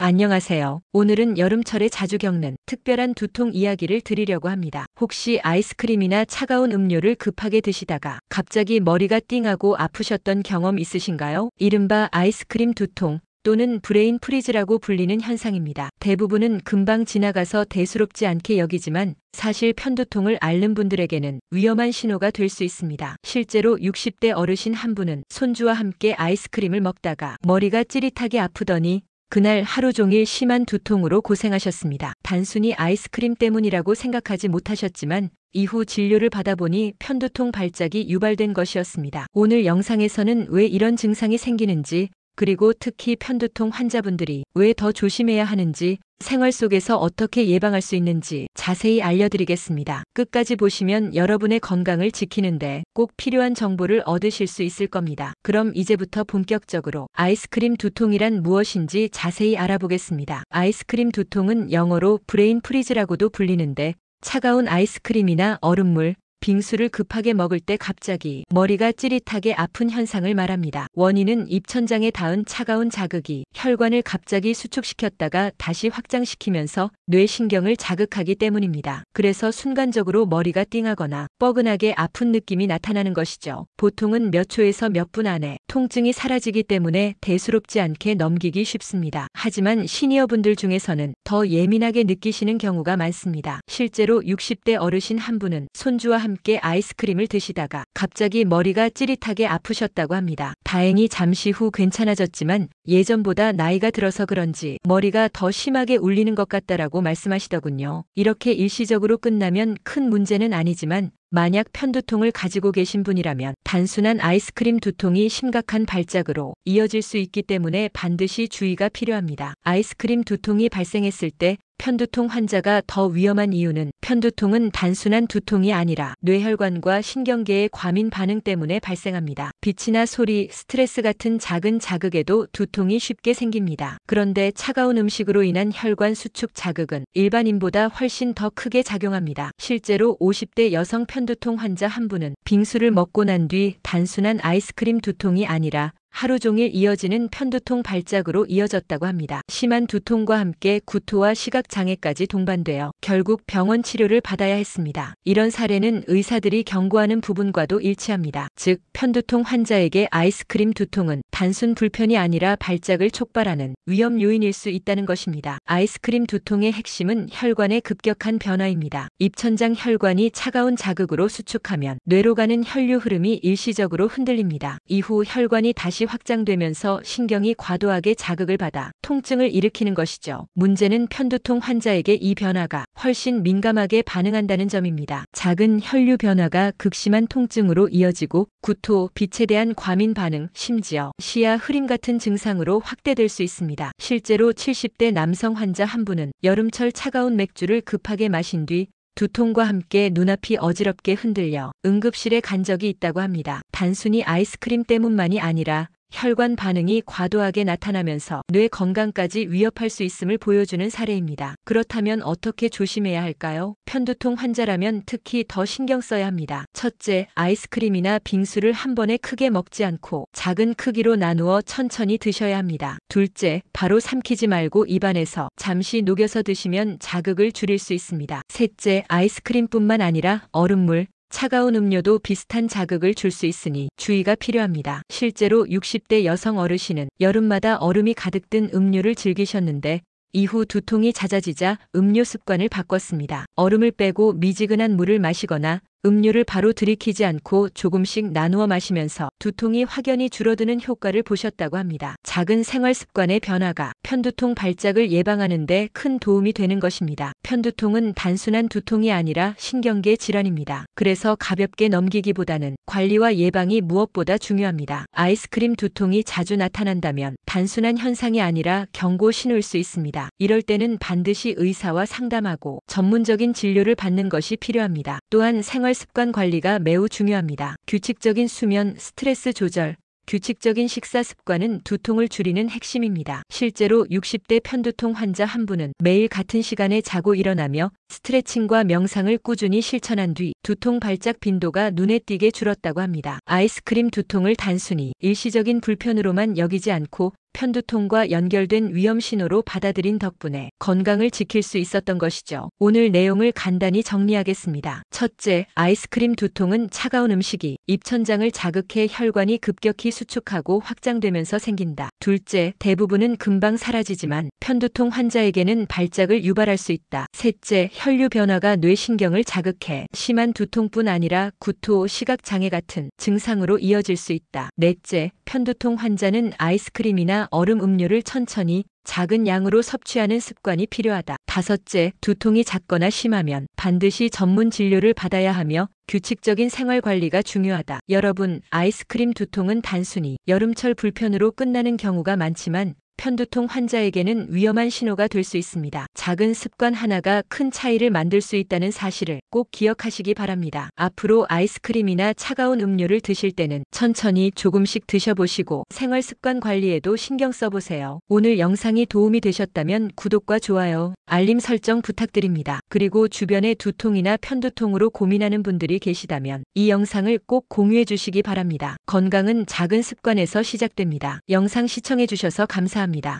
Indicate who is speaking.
Speaker 1: 안녕하세요. 오늘은 여름철에 자주 겪는 특별한 두통 이야기를 드리려고 합니다. 혹시 아이스크림이나 차가운 음료를 급하게 드시다가 갑자기 머리가 띵하고 아프셨던 경험 있으신가요? 이른바 아이스크림 두통 또는 브레인 프리즈라고 불리는 현상입니다. 대부분은 금방 지나가서 대수롭지 않게 여기지만 사실 편두통을 앓는 분들에게는 위험한 신호가 될 수 있습니다. 실제로 60대 어르신 한 분은 손주와 함께 아이스크림을 먹다가 머리가 찌릿하게 아프더니 그날 하루 종일 심한 두통으로 고생하셨습니다. 단순히 아이스크림 때문이라고 생각하지 못하셨지만 이후 진료를 받아보니 편두통 발작이 유발된 것이었습니다. 오늘 영상에서는 왜 이런 증상이 생기는지, 그리고 특히 편두통 환자분들이 왜 더 조심해야 하는지, 생활 속에서 어떻게 예방할 수 있는지 자세히 알려드리겠습니다. 끝까지 보시면 여러분의 건강을 지키는데 꼭 필요한 정보를 얻으실 수 있을 겁니다. 그럼 이제부터 본격적으로 아이스크림 두통이란 무엇인지 자세히 알아보겠습니다. 아이스크림 두통은 영어로 브레인 프리즈라고도 불리는데 차가운 아이스크림이나 얼음물, 빙수를 급하게 먹을 때 갑자기 머리가 찌릿하게 아픈 현상을 말합니다. 원인은 입천장에 닿은 차가운 자극이 혈관을 갑자기 수축시켰다가 다시 확장시키면서 뇌신경을 자극하기 때문입니다. 그래서 순간적으로 머리가 띵하거나 뻐근하게 아픈 느낌이 나타나는 것이죠. 보통은 몇 초에서 몇 분 안에 통증이 사라지기 때문에 대수롭지 않게 넘기기 쉽습니다. 하지만 시니어분들 중에서는 더 예민하게 느끼시는 경우가 많습니다. 실제로 60대 어르신 한 분은 손주와 함께 아이스크림을 드시다가 갑자기 머리가 찌릿하게 아프셨다고 합니다. 다행히 잠시 후 괜찮아졌지만 예전보다 나이가 들어서 그런지 머리가 더 심하게 울리는 것 같다라고 말씀하시더군요. 이렇게 일시적으로 끝나면 큰 문제는 아니지만 만약 편두통을 가지고 계신 분이라면 단순한 아이스크림 두통이 심각한 발작으로 이어질 수 있기 때문에 반드시 주의가 필요합니다. 아이스크림 두통이 발생했을 때 편두통 환자가 더 위험한 이유는 편두통은 단순한 두통이 아니라 뇌혈관과 신경계의 과민 반응 때문에 발생합니다. 빛이나 소리, 스트레스 같은 작은 자극에도 두통이 쉽게 생깁니다. 그런데 차가운 음식으로 인한 혈관 수축 자극은 일반인보다 훨씬 더 크게 작용합니다. 실제로 50대 여성 편두통 환자 한 분은 빙수를 먹고 난 뒤 단순한 아이스크림 두통이 아니라 하루 종일 이어지는 편두통 발작으로 이어졌다고 합니다. 심한 두통과 함께 구토와 시각장애까지 동반되어 결국 병원 치료를 받아야 했습니다. 이런 사례는 의사들이 경고하는 부분과도 일치합니다. 즉, 편두통 환자에게 아이스크림 두통은 단순 불편이 아니라 발작을 촉발하는 위험 요인일 수 있다는 것입니다. 아이스크림 두통의 핵심은 혈관의 급격한 변화입니다. 입천장 혈관이 차가운 자극으로 수축하면 뇌로 가는 혈류 흐름이 일시적으로 흔들립니다. 이후 혈관이 다시 확장되면서 신경이 과도하게 자극을 받아 통증을 일으키는 것이죠. 문제는 편두통 환자에게 이 변화가 훨씬 민감하게 반응한다는 점입니다. 작은 혈류 변화가 극심한 통증으로 이어지고 구토, 빛에 대한 과민 반응, 심지어 시야 흐림 같은 증상으로 확대될 수 있습니다. 실제로 70대 남성 환자 한 분은 여름철 차가운 맥주를 급하게 마신 뒤 두통과 함께 눈앞이 어지럽게 흔들려 응급실에 간 적이 있다고 합니다. 단순히 아이스크림 때문만이 아니라 혈관 반응이 과도하게 나타나면서 뇌 건강까지 위협할 수 있음을 보여주는 사례입니다. 그렇다면 어떻게 조심해야 할까요? 편두통 환자라면 특히 더 신경 써야 합니다. 첫째, 아이스크림이나 빙수를 한 번에 크게 먹지 않고 작은 크기로 나누어 천천히 드셔야 합니다. 둘째, 바로 삼키지 말고 입안에서 잠시 녹여서 드시면 자극을 줄일 수 있습니다. 셋째, 아이스크림뿐만 아니라 얼음물, 차가운 음료도 비슷한 자극을 줄 수 있으니 주의가 필요합니다. 실제로 60대 여성 어르신은 여름마다 얼음이 가득 든 음료를 즐기셨는데 이후 두통이 잦아지자 음료 습관을 바꿨습니다. 얼음을 빼고 미지근한 물을 마시거나 음료를 바로 들이키지 않고 조금씩 나누어 마시면서 두통이 확연히 줄어드는 효과를 보셨다고 합니다. 작은 생활 습관의 변화가 편두통 발작을 예방하는 데 큰 도움이 되는 것입니다. 편두통은 단순한 두통이 아니라 신경계 질환입니다. 그래서 가볍게 넘기기보다는 관리와 예방이 무엇보다 중요합니다. 아이스크림 두통이 자주 나타난다면 단순한 현상이 아니라 경고 신호일 수 있습니다. 이럴 때는 반드시 의사와 상담하고 전문적인 진료를 받는 것이 필요합니다. 또한 생활 습관 관리가 매우 중요합니다. 규칙적인 수면, 스트레스 조절, 규칙적인 식사 습관은 두통을 줄이는 핵심입니다. 실제로 60대 편두통 환자 한 분은 매일 같은 시간에 자고 일어나며 스트레칭과 명상을 꾸준히 실천한 뒤 두통 발작 빈도가 눈에 띄게 줄었다고 합니다. 아이스크림 두통을 단순히 일시적인 불편으로만 여기지 않고 편두통과 연결된 위험 신호로 받아들인 덕분에 건강을 지킬 수 있었던 것이죠. 오늘 내용을 간단히 정리하겠습니다. 첫째, 아이스크림 두통은 차가운 음식이 입천장을 자극해 혈관이 급격히 수축하고 확장되면서 생긴다. 둘째, 대부분은 금방 사라지지만 편두통 환자에게는 발작을 유발할 수 있다. 셋째, 혈류 변화가 뇌신경을 자극해 심한 두통뿐 아니라 구토, 시각장애 같은 증상으로 이어질 수 있다. 넷째, 편두통 환자는 아이스크림이나 얼음 음료를 천천히 작은 양으로 섭취하는 습관이 필요하다. 다섯째, 두통이 잦거나 심하면 반드시 전문 진료를 받아야 하며 규칙적인 생활 관리가 중요하다. 여러분, 아이스크림 두통은 단순히 여름철 불편으로 끝나는 경우가 많지만 편두통 환자에게는 위험한 신호가 될 수 있습니다. 작은 습관 하나가 큰 차이를 만들 수 있다는 사실을 꼭 기억하시기 바랍니다. 앞으로 아이스크림이나 차가운 음료를 드실 때는 천천히 조금씩 드셔보시고 생활 습관 관리에도 신경 써보세요. 오늘 영상이 도움이 되셨다면 구독과 좋아요, 알림 설정 부탁드립니다. 그리고 주변에 두통이나 편두통으로 고민하는 분들이 계시다면 이 영상을 꼭 공유해 주시기 바랍니다. 건강은 작은 습관에서 시작됩니다. 영상 시청해 주셔서 감사합니다.